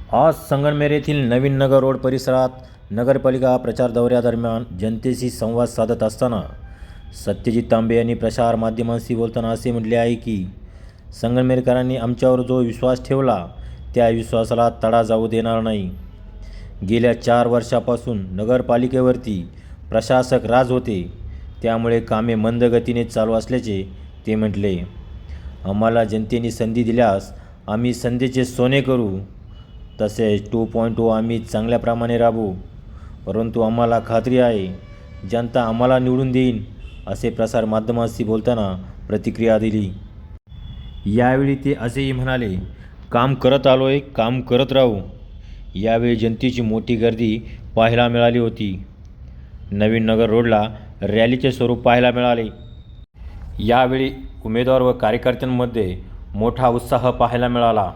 आज संगमनेर येथील नवीन नगर रोड परिसरात नगरपालिका प्रचार दौऱ्यादरम्यान जनतेशी संवाद साधत असताना सत्यजित तांबे यांनी प्रसार माध्यमांशी बोलताना असे म्हटले आहे की संगमनेरकरांनी आमच्यावर जो विश्वास ठेवला त्या विश्वासाला तडा जाऊ देणार नाही। गेल्या 4 वर्षापासून नगरपालिकेवरती प्रशासक राज होते, त्यामुळे कामे मंद गतीने चालू असल्याचे ते म्हटले। आम्हाला जनतेने संधी दिल्यास आम्ही संधीचे सोने करू, तसेच 2.0 आम्ही चांगल्याप्रमाणे राबवू, परंतु आम्हाला खात्री आहे जनता आम्हाला निवडून देईल, असे प्रसार माध्यमांशी बोलताना प्रतिक्रिया दिली। यावेळी ते असेही म्हणाले, काम करत आलोय, काम करत राहू। यावेळी जनतेची मोठी गर्दी पाहायला मिळाली होती। नवीन नगर रोडला रॅलीचे स्वरूप पाहायला मिळाले। यावेळी उमेदवार व कार्यकर्त्यांमध्ये मोठा उत्साह पाहायला मिळाला।